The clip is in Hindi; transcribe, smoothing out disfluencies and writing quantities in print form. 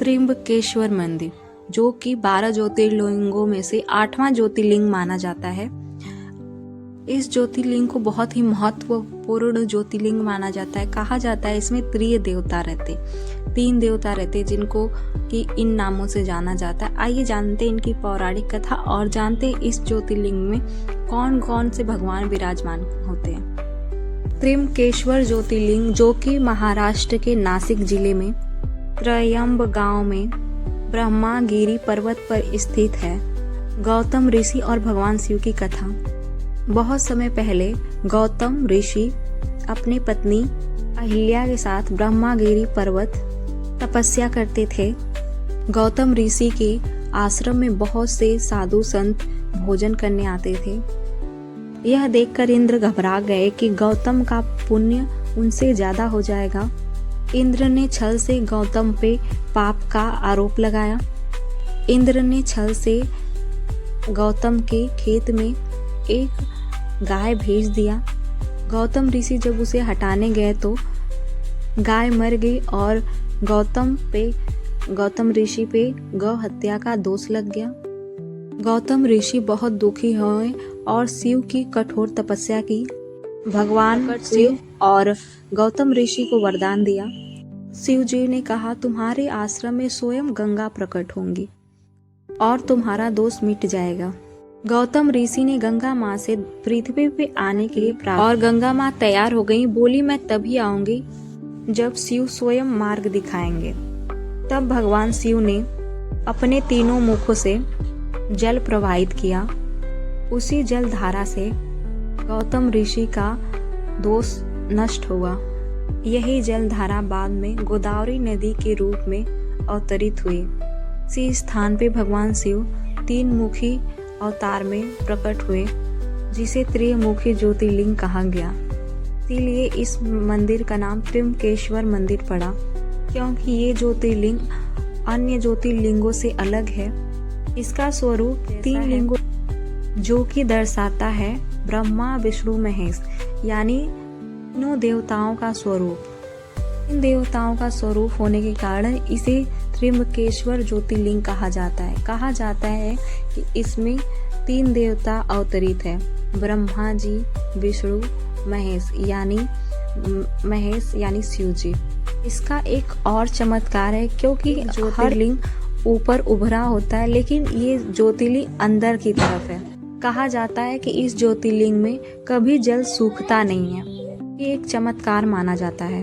त्र्यंबकेश्वर मंदिर, जो कि 12 ज्योतिर्लिंगों में से 8वां ज्योतिर्लिंग माना जाता है। इस ज्योतिर्लिंग को बहुत ही महत्वपूर्ण ज्योतिर्लिंग माना जाता है। कहा जाता है इसमें 3 देवता रहते, 3 देवता रहते जिनको कि इन नामों से जाना जाता है। आइए जानते हैं इनकी पौराणिक कथा और जानते हैं इस ज्योतिर्लिंग में कौन कौन से भगवान विराजमान होते हैं। त्र्यंबकेश्वर ज्योतिर्लिंग, जो कि महाराष्ट्र के नासिक जिले में त्रयंब गांव में ब्रह्मागिरी पर्वत पर स्थित है। गौतम ऋषि और भगवान शिव की कथा। बहुत समय पहले गौतम ऋषि अपनी पत्नी अहिल्या के साथ ब्रह्मागिरी पर्वत तपस्या करते थे। गौतम ऋषि के आश्रम में बहुत से साधु संत भोजन करने आते थे। यह देखकर इंद्र घबरा गए कि गौतम का पुण्य उनसे ज्यादा हो जाएगा। इंद्र ने छल से गौतम पे पाप का आरोप लगाया। इंद्र ने छल से गौतम के खेत में एक गाय भेज दिया। गौतम ऋषि जब उसे हटाने गए तो गाय मर गई और गौतम ऋषि पे गौ हत्या का दोष लग गया। गौतम ऋषि बहुत दुखी हुए और शिव की कठोर तपस्या की। भगवान शिव और गौतम ऋषि को वरदान दिया। शिव जी ने कहा, तुम्हारे आश्रम में स्वयं गंगा प्रकट होंगी और तुम्हारा दोष मिट जाएगा। गौतम ऋषि ने गंगा माँ से पृथ्वी पे आने के लिए प्रार्थना और गंगा माँ तैयार हो गई। बोली, मैं तभी आऊंगी जब शिव स्वयं मार्ग दिखाएंगे। तब भगवान शिव ने अपने तीनों मुखों से जल प्रवाहित किया। उसी जल धारा से गौतम ऋषि का दोष नष्ट हुआ। यही जल धारा बाद में गोदावरी नदी के रूप में अवतरित हुई। इसी स्थान पे भगवान शिव 3 मुखी अवतार में प्रकट हुए, जिसे त्रिमुखी ज्योतिर्लिंग कहा गया। इसीलिए इस मंदिर का नाम त्र्यंबकेश्वर मंदिर पड़ा, क्योंकि ये ज्योतिर्लिंग अन्य ज्योतिर्लिंगों से अलग है। इसका स्वरूप 3 लिंगों जो कि दर्शाता है ब्रह्मा विष्णु महेश, यानी तीनों देवताओं का स्वरूप। इन देवताओं का स्वरूप होने के कारण इसे त्र्यंबकेश्वर ज्योतिर्लिंग कहा जाता है। कहा जाता है कि इसमें 3 देवता अवतरित है, ब्रह्मा जी, विष्णु, महेश यानी शिव जी। इसका एक और चमत्कार है, क्योंकि ज्योतिर्लिंग ऊपर उभरा होता है, लेकिन ये ज्योतिर्लिंग अंदर की तरफ है। कहा जाता है कि इस ज्योतिर्लिंग में कभी जल सूखता नहीं है। ये एक चमत्कार माना जाता है।